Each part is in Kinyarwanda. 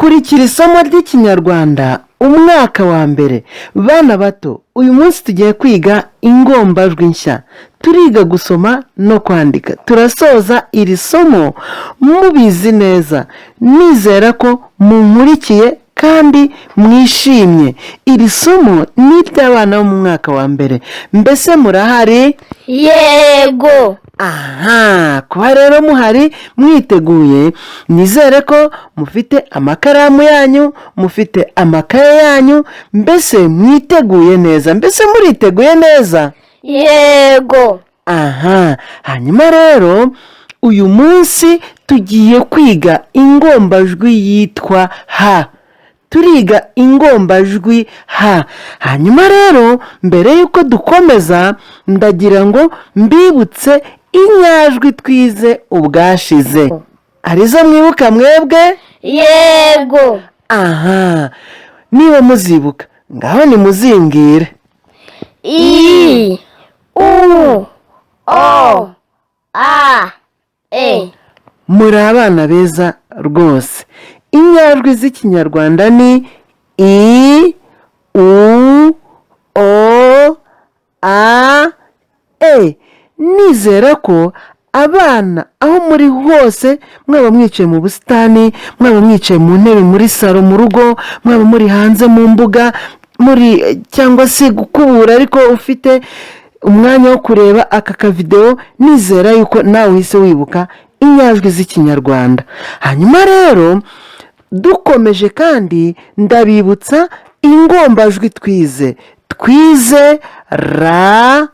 kurikira isomo ry'ikinyarwanda umwaka wa mbere. Bana bato, uyu munsi tugiye kwiga ingombajwi nshya. Turiga gusoma no kwandika. Turasoza iri somo mubizi neza. Nizera ko munkurikiye kandi mwishimye. Iri somo ni iry'abana bo mu mwaka wa mbere. Mbese murahari? Yego. Aha, kuba rero muhari mwiteguye, nizere ko mufite amakaramu yanyu, mufite amakaye yanyu, mbese mwiteguye neza. Mbese muriteguye neza? Yego. Aha, hanyuma rero uyu munsi tugiye kwiga ingombajwi yitwa ha. Turiga ingombajwi ha. Hanyuma rero mbere yuko dukomeza, ndagira ngo mbibutse inyajwi twize ubwashize. Arizo mwibuka mwebwe? Yego. Aha, niba muzibuka ngaho nimuzimbwire. I, U, O, A, E. Muri abana beza rwose. Inyajwi z'ikinyarwanda ni I, U, O, A, E. Nizera ko abana aho muri hose, mwaba mwicaye mu busitani, mwaba mwicaye mu ntebe muri salo mu rugo, mwaba muri hanze mu mbuga, muri cyangwa se gukubura ariko ufite umwanya wo kureba aka kavideo, nizera yuko nawe uhise wibuka inyajwi z'ikinyarwanda. Hanyuma rero dukomeje kandi ndabibutsa ingombajwi twize ra,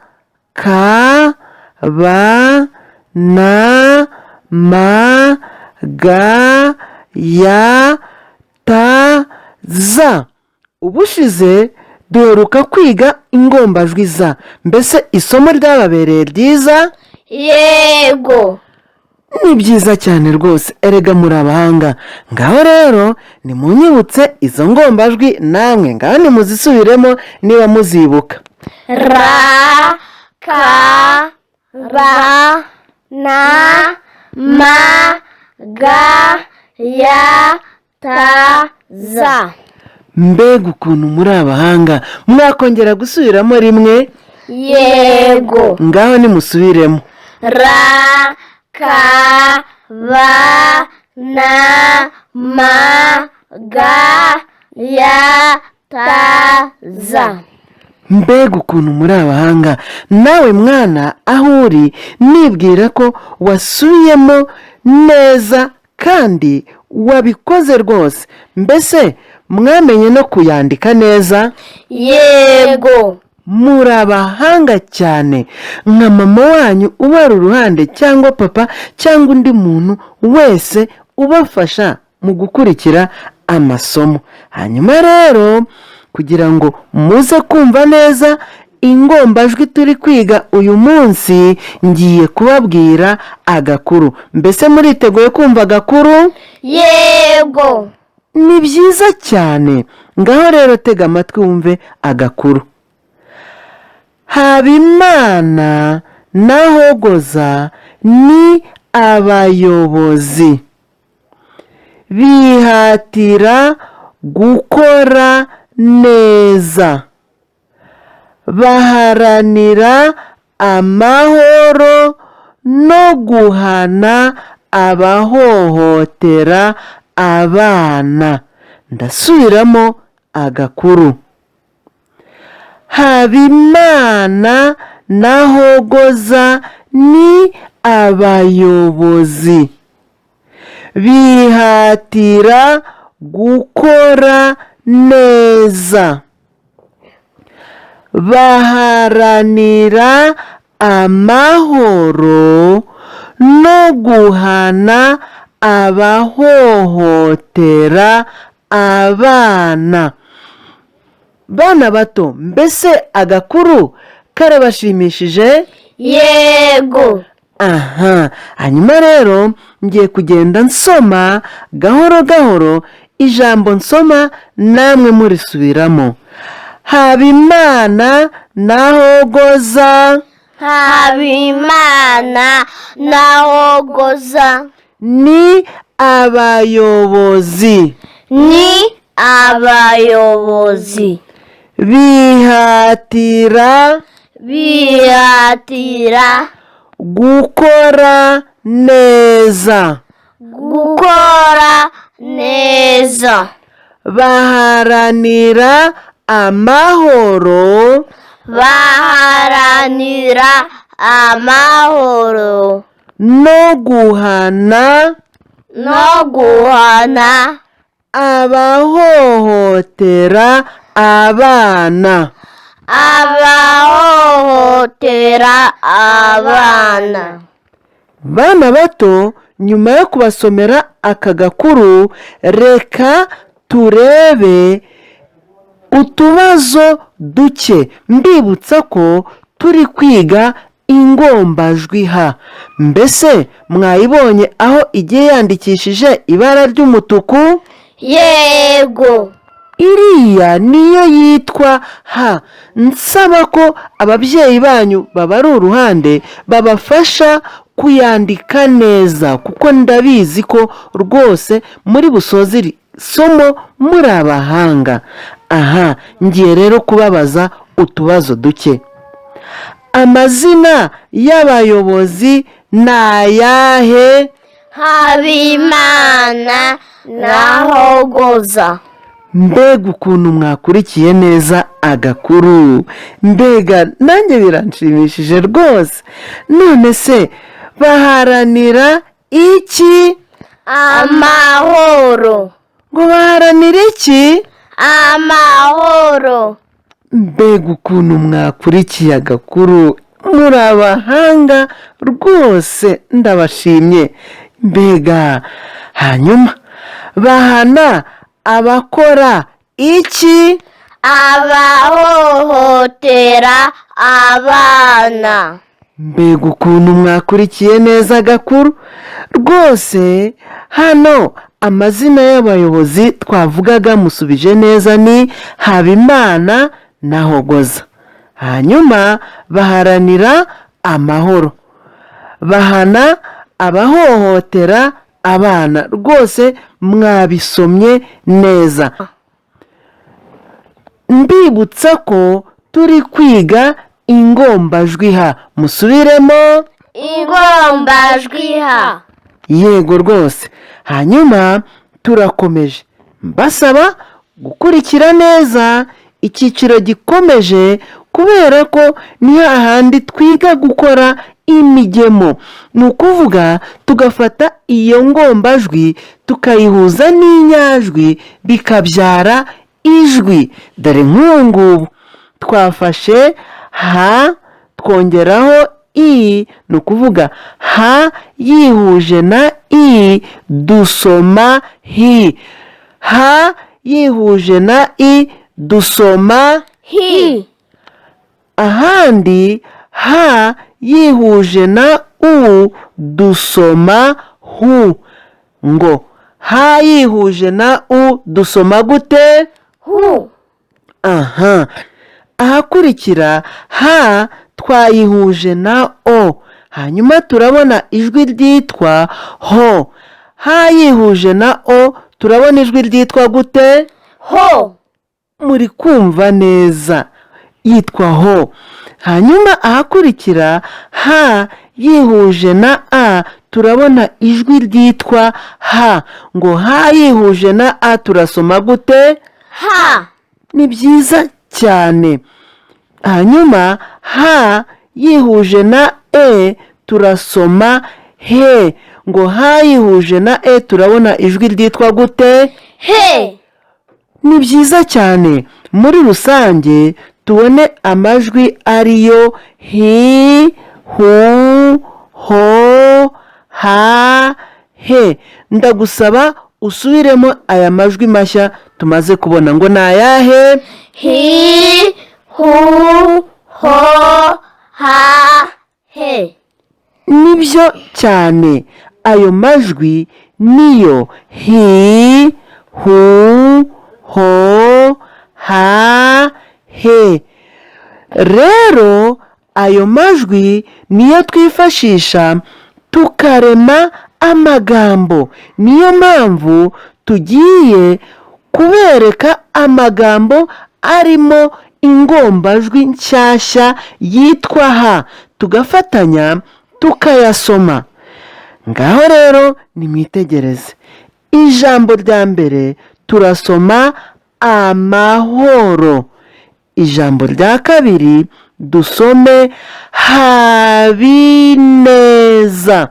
ka, ba, na, ma, ga, ya, ta, za. Ubushize duheruka kwiga ingombajwi za. Mbese isomo ryababereye ryiza? Yego. Ni byiza cyane rwose, erega muri abahanga. Ngaho rero nimunyibutse izo ngombajwi namwe, ngaho nimuzisubiremo niba muzibuka. Ra, ka, ba, na, ma, ga, ya, ta, za. Mbega ukuntu muri abahanga. Mwakongera gusubiramo rimwe? Yego. Ngaho nimusubiremo. Ra, ka, ba, na, ma, ga, ya, ta, za. Mbega ukuntu muri abahanga. Nawe mwana aho uri, nibwira ko wasubiyemo neza kandi wabikoze rwose. Mbese mwamenye no kuyandika neza? Yego. Muri abahanga cyane. Nka mama wanyu ubara uruhande, cyangwa papa, cyangwa undi muntu wese ubafasha mu gukurikira amasomo. Hanyuma rero kugira ngo muze kumva neza ingombajwi turi kwiga uyu munsi, ngiye kubabwira agakuru. Mbese muriteguye kumva agakuru? Yego. Ni byiza cyane. Ngaho rero tega amatwi wumve agakuru. Habimana na Hogoza ni abayobozi. Bihatira gukora neza. Baharanira amahoro no guhana abahohotera abana. Ndasubiramo agakuru. Habimana na Hogoza ni abayobozi. Bihatira gukora neza. Baharanira amahoro no guhana abahohotera abana. Bana bato, mbese agakuru karabashimishije? Yego. Aha, hanyuma rero ngiye kugenda nsoma gahoro gahoro. Ijambo nsoma namwe murisubiramo. Habimana na Hogoza. Habimana na Hogoza ni abayobozi. ni abayobozi bihatira gukora neza, baharanira amahoro, no guhana abahohotera abana. Bana bato, nyuma yo kubasomera aka gakuru, reka turebe utubazo duke. Mbibutsa ko turi kwiga ingombajwi H. Mbese mwayibonye aho igiye yandikishije ibara ry'umutuku? Yego. Iriya niyo yitwa H. Nsaba ko ababyeyi banyu babari uruhande babafasha kuyandika neza, kuko ndabizi ko rwose muri busoze iri somo muri abahanga. Aha, ngiye rero kubabaza utubazo duke. Amazina y'abayobozi ni ayahe? Habimana na Hogoza. Mbega ukuntu mwakurikiye neza agakuru, mbega nanjye biranshimishije rwose. None se baharanira iki? Amahoro. Ngo baharanira iki? Amahoro. Mbega ukuntu mwakurikiye agakuru, muri abahanga rwose, ndabashimye. Mbega hanyuma bahana abakora iki? Abahohotera abana. Mbega ukuntu mwakurikiye neza agakuru rwose. Hano amazina y'abayobozi twavugaga musubije neza ni Habimana na Hogoza. Hanyuma baharanira amahoro, bahana abahohotera abana. Rwose mwabisomye neza. Mbibutsa ko turi kwiga ingombajwi H. Musubiremo. Ingombajwi H. Yego rwose. Hanyuma turakomeje. Mbasaba gukurikira neza, icyiciro gikomeje, kubera ko ni hahandi twiga gukora imigemo. Ni ukuvuga tugafata iyo ngombajwi tukayihuza n'inyajwi bikabyara ijwi. Dore nk'ubu ngubu twafashe H twongeraho I, ni ukuvuga H yihuje na I dusoma hi. H yihuje na I dusoma hi. Ahandi H yihuje na U dusoma hu. Ngo H yihuje na U dusoma gute? Hu. Aha. Ahakurikira H twayihuje na O. Hanyuma turabona ijwi ryitwa ho. H yihuje na O turabona ijwi ryitwa gute? Ho. Muri kumva neza, yitwa ho. Hanyuma ahakurikira H yihuje na A turabona ijwi ryitwa H. Ngo H yihuje na A turasoma gute? Ha. Ni byiza cyane. Hanyuma H yihuje na E turasoma he. Ngo H yihuje na E turabona ijwi ryitwa gute? He. Ni byiza cyane. Muri rusange tubone amajwi ariyo hi, hu, ho, ha, he. Ndagusaba usubiremo aya majwi mashya tumaze kubona. Ngo ni ayahe? Hi, hu, ho, ha, he. Nibyo cyane. Ayo majwi niyo hi, hu, ho, ha, he. Rero ayo majwi niyo twifashisha tukarema amagambo. Niyo mpamvu tugiye kubereka amagambo arimo ingombajwi nshyashya yitwa ha, tugafatanya tukayasoma. Ngaho rero nimwitegereze. Ijambo rya mbere turasoma amahoro. Ijambo rya kabiri dusome habineza.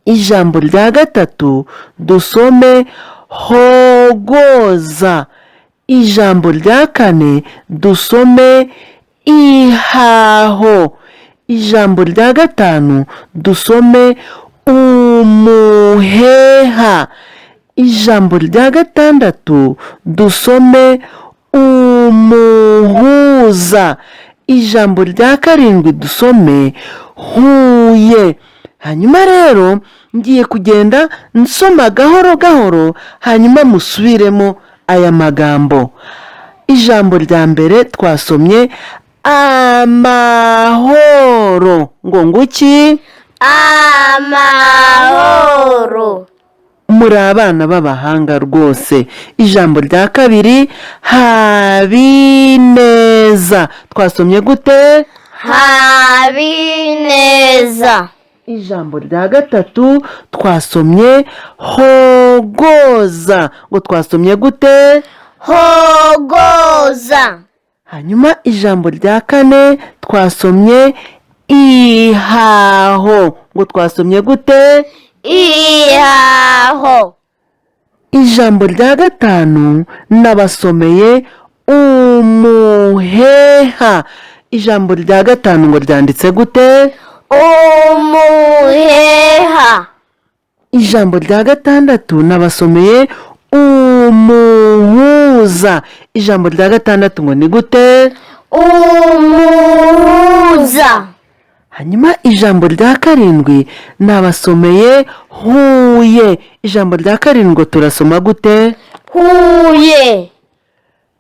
Ijambo rya gatatu dusome hogoza. Ijambo rya kane dusome ihaho. Ijambo rya gatanu dusome umuheha. Ijambo rya gatandatu dusome umuhuza. Ijambo rya karindwi dusome huye. Hanyuma rero ngiye kugenda nsoma gahoro gahoro, hanyuma musubiremo aya magambo. Ijambo rya mbere twasomye amahoro. Ngo nguki? Amahoro. Muri abana b'abahanga rwose. Ijambo rya kabiri habineza. Twasomye gute? Habineza. Ijambo rya gatatu twasomye hogoza. Ngo twasomye gute? Hogoza. Hanyuma ijambo rya kane twasomye ihaho. Ngo twasomye gute? Ihaho. Ijambo rya gatanu nabasomeye umuheha. Ijambo rya gatanu ngo ryanditse gute? Umuheha. Ijambo rya gatandatu nabasomeye umuhuza. Ijambo rya gatandatu ngo ni gute? Umuhuza. Hanyuma ijambo rya karindwi nabasomeye huye. Ijambo rya karindwi ngo turasoma gute? Huye.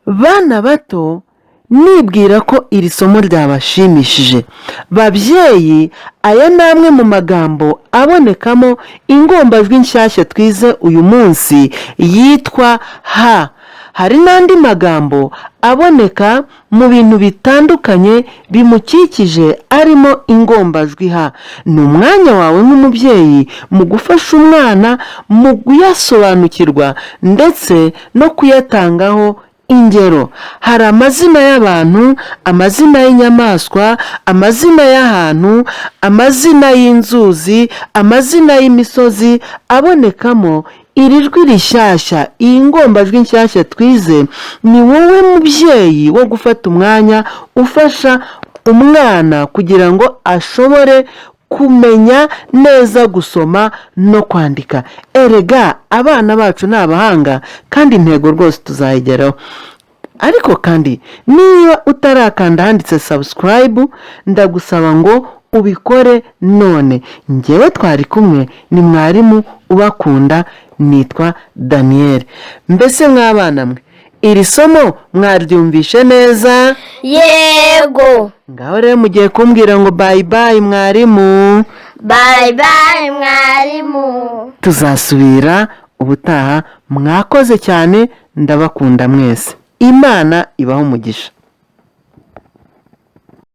Bana bato, nibwira ko iri somo ryabashimishije. Babyeyi, aya ni amwe mu magambo abonekamo ingombajwi nshyashya twize uyu munsi yitwa ha. Hari n'andi magambo aboneka mu bintu bitandukanye bimukikije arimo ingombajwi ha. Ni umwanya wawe nk'umubyeyi mu gufasha umwana mu kuyasobanukirwa ndetse no kuyatangaho ingero. Hari amazina y'abantu, amazina y'inyamaswa, amazina y'ahantu, amazina y'inzuzi, amazina y'imisozi abonekamo iri jwi rishyashya. Iyi ngombajwi nshyashya twize, ni wowe mubyeyi wo gufata umwanya ufasha umwana kugira ngo ashobore kumenya neza gusoma no kwandika. Erega abana bacu ni abahanga kandi intego rwose tuzayigeraho. Ariko kandi niba utarakanda handitse subscribe, ndagusaba ngo ubikore none. Njyewe twari kumwe, ni mwarimu ubakunda, nitwa Daniel. Mbese mwabana mwe, iri somo mwaryumvishe neza? Yego. Ngaho rero mugiye kumbwira ngo bye bye mwarimu. Bye bye mwarimu. Tuzasubira ubutaha. Mwakoze cyane, ndabakunda mwese. Imana ibaho umugisha.